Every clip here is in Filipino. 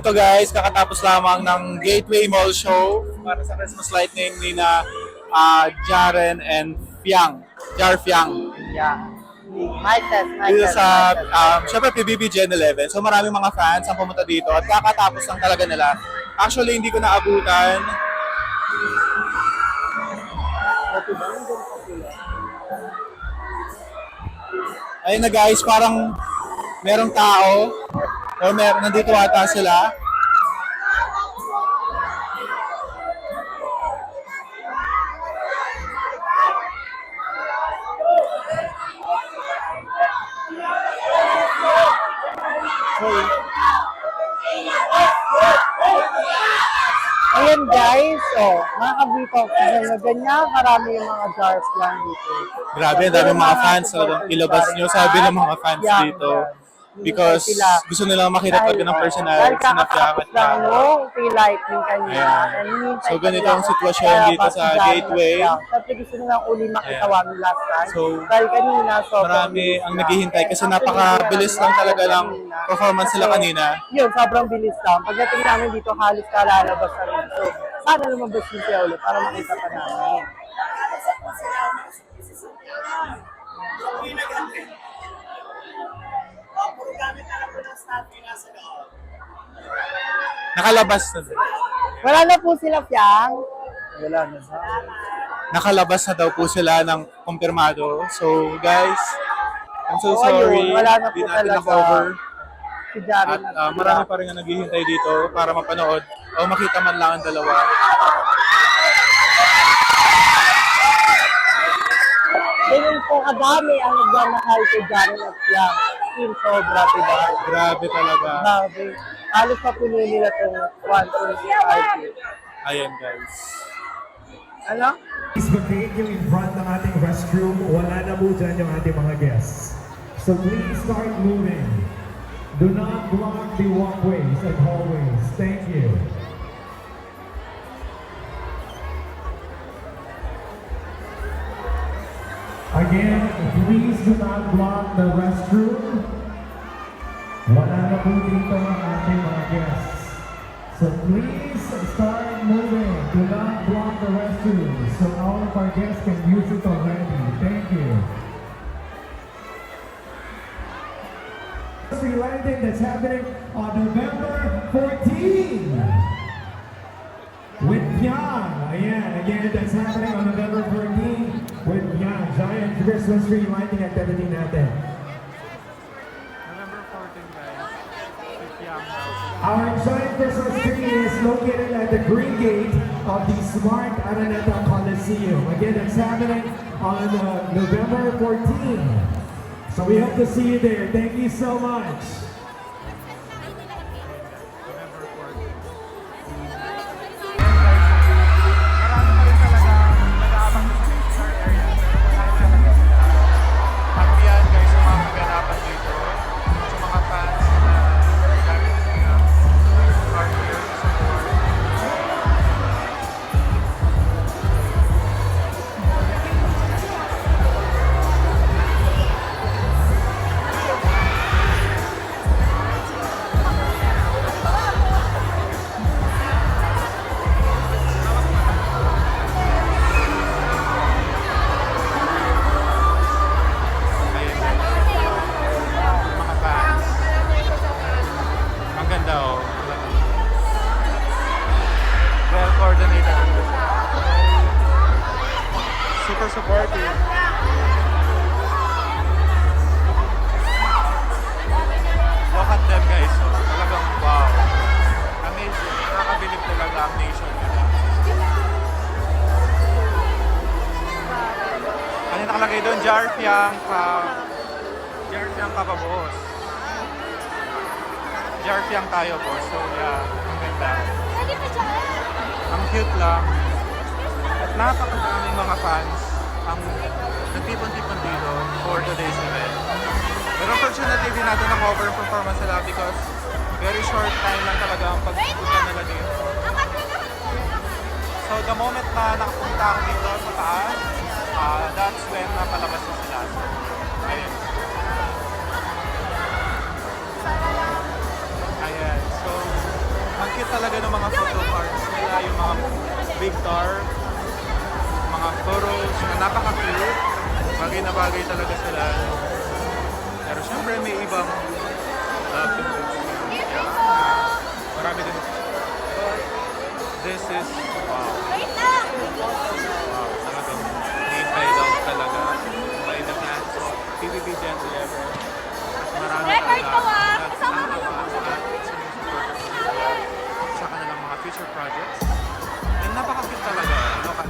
Ito guys, kakatapos lamang ng Gateway Mall Show para sa Christmas light ngayon ni na Jaren and Fiang. Jar Fiang. Yeah. Mic test, mic Dito test, sa, mic test. syempre PBB Gen 11. So maraming mga fans ang pumunta dito at kakatapos lang talaga nila. Actually, hindi ko naabutan. Ayun na guys, parang merong tao o nandito ata sila. Ayan guys, mga kabito, ganyan karami yung mga jars lang dito. Grabe, ang dami mga fans. So, ilabas nyo, sabi ng mga fans dito. Because gusto nilang makita talaga ng personality na Fiang at lang, Jaren. no? Lighting kanina. Ayan. So, ganito ang sitwasyon dito sa Gateway. Siyempre gusto nilang uli makita kami last time. So, dahil kanina, marami ang naghihintay kasi napakabilis lang talaga ng performance nila kanina. Yun, sobrang bilis lang. Pagdating namin dito, halos kalalabas na rin. So, sana lumabas yung siya ulit para makita pa namin. Nakalabas na din. Wala na po sila, Fiang. Wala na. Nakalabas na daw po sila ng kumpirmado. So, guys, I'm so Oo, sorry. yun. Wala na po Hindi natin talaga. na-cover. Si Jaren At marami pa rin na naghihintay dito para mapanood o makita man lang ang dalawa. Ganyan po kadami ang nagmamahal kay Jaren at Fiang. Yung sobra, diba? Grabe talaga. Grabe. Halos pa puno nila itong 1.5. Ayan, guys. Ano? Please vacate yung in front ng ating restroom. Wala na po dyan yung ating mga guests. So please start moving. Do not block the walkways and hallways. Thank you. Again, please do not block the restroom. Wala na po dito ang ating mga guests. So please start moving. Do not block the restroom so all of our guests can use it already. Thank you. Free lighting that's happening on November 14 with Fiang. Again, that's happening on November 14 with Fiang. Giant Christmas tree lighting activity natin. November 14, guys. Our giant Christmas tree is located at the green gate of the Smart Araneta Coliseum. Again, it's happening on November 14. So we hope to see you there. Thank you so much. Super supportive. Look at them guys. Talagang wow. Amazing. Nakakabilib talaga ang nation nila. Ano nakalagay doon? Jar Fiang Kapaboss. Jar Fiang tayo boss. So yeah, ang ganda. Ang cute lang. At napakadaming mga fans ang nagtipon-tipon dito for today's event. Pero unfortunately, di natin na-cover ang performance nila because very short time lang talaga ang pagpunta nila dito. So the moment na nakapunta ako dito sa taas, that's when napalabas na sila. So, ayun. Ayan. So, talaga ng mga photo cards nila, yung mga big tar, mga photos na napaka-cute. Bagay na bagay talaga sila. Pero syempre may ibang marami din. This is, wow. Wow, talagang hintay daw talaga by the fans of PBB Gen 11. At marami Record ko, ah. Kasama sa kanilang mga future projects. And napaka-cute talaga. Ano ka?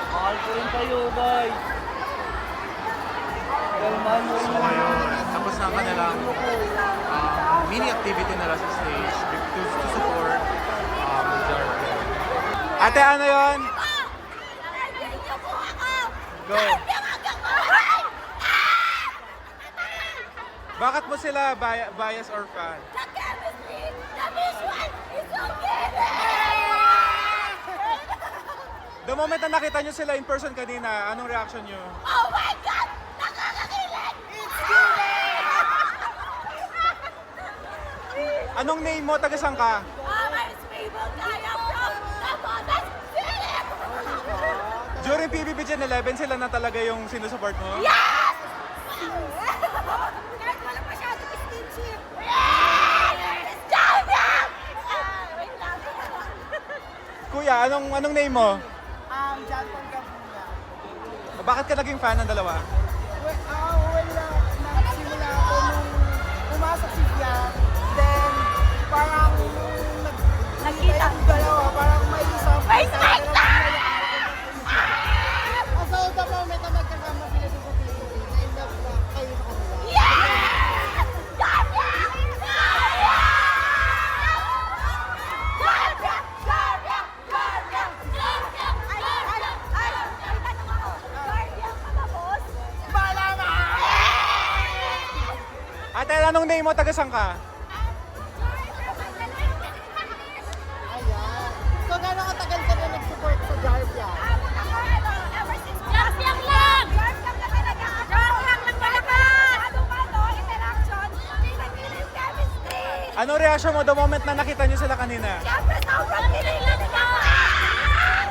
Mahal ko rin kayo, guys. Kalman mo So ngayon, tapos na ang kanilang mini activity nila sa stage to support Jarvis. Ate, ano yon? Go. Bakit mo sila bias or fan? The moment na nakita nyo sila in person kanina, anong reaction nyo? Oh my God! Nakakakilig! Anong name mo? Taga saan ka? My favorite guy from the Bonus City! During PBB Gen 11, sila na talaga yung sinusupport mo? Yes! Kahit wala masyado skinship. Yes! Champion! Wait lang. Kuya, anong name mo? John Pangabuna. Bakit ka naging fan ng dalawa? Nagsimula ako nung pumasok si Fiang. Then, parang Nakita. yung dalawa, parang may isang... Wait lang! So, the moment na magkasama sila sa PBB, na-in-love na kayo sa kanila. Yes! Champion! Ate, anong name mo? Taga saan ka? Ayan. So, gano'ng katagal ka na nag-support sa Jarvia? Champion lang! Champion lang talaga! Champion lang talaga! Ano, interaction, kilig chemistry! Anong reaction mo the moment na nakita nyo sila kanina? Siyempre, sobrang kilig na nila!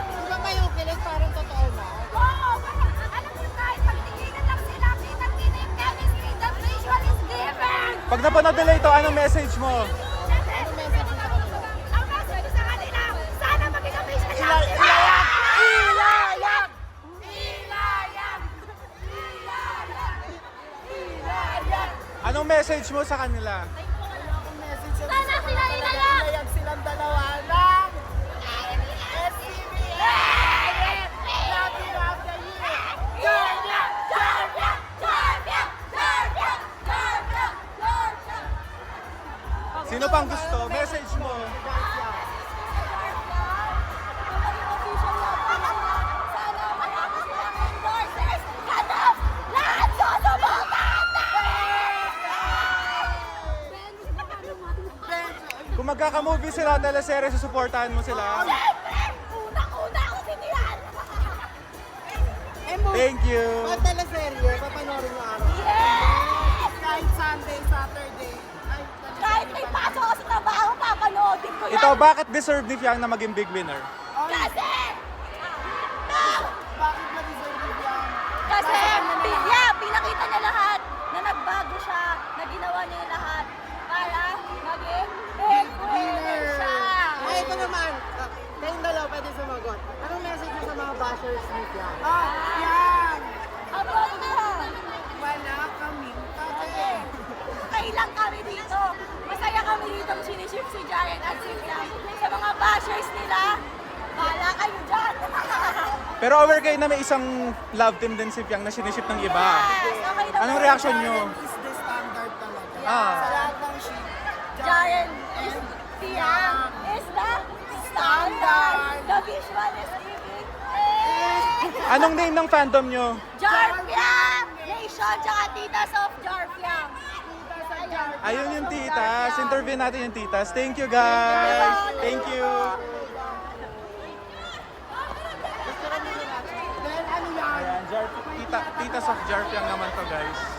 Di ba kayo kilig parang totoo na? Oo, parang alam mo kahit pagtingin lang sila, kitang-kita yung chemistry, the visual is given! Pag napanood nila ito, anong message mo? Siyempre, Ano message mo sa kanila? ang message sa kanila, sana maging official champion! Ilayang! Ilayang! Ilayang! Ilayang! Anong message mo sa kanila? Ang message mo Sana sila ilayang! ilayang silang dalawa ng SCBA! Happy Love the Year! Champion! Champion! Champion! Champion! Champion! Champion! Sino pang gusto? Message mo. Kung magkaka-movie sila, teleserye, susuportahan mo sila. Unang-una ako sinihan! Thank you. Pag teleserye, papanorin mo araw. Yes! Kahit Sunday, Saturday. Ay, Kahit may pasok ako sa trabaho, papanoodin ko yan! Ito, bakit deserve ni Fiang na maging big winner? Kasi! No! Bakit na-deserve mo yan? Kasi, pinakita niya lahat na nagbago siya, na ginawa niya yung lahat para maging big winner siya. Ay, ito naman. Kayong dalawa pwede sumagot. Anong message mo sa mga bashers ni Fiang? Yan! About na! Wala kaming pake. Okay lang kami dito. Masaya kami dito siniship si Giant at si Fiang. Sa mga bashers nila, bahala kayo dyan. Pero aware kayo na may isang love team din si Fiang na siniship ng iba. Yes, okay naman. Anong reaction nyo? Is the standard talaga. Ah. Sa lahat ng ship. Giant is the Anong name ng fandom nyo? Jarfiang! Nation, tsaka Titas of Jarfiang. Ayun yung titas. Interview natin yung titas. Thank you guys. Thank you. Ayan, titas of Jarfiang naman to guys.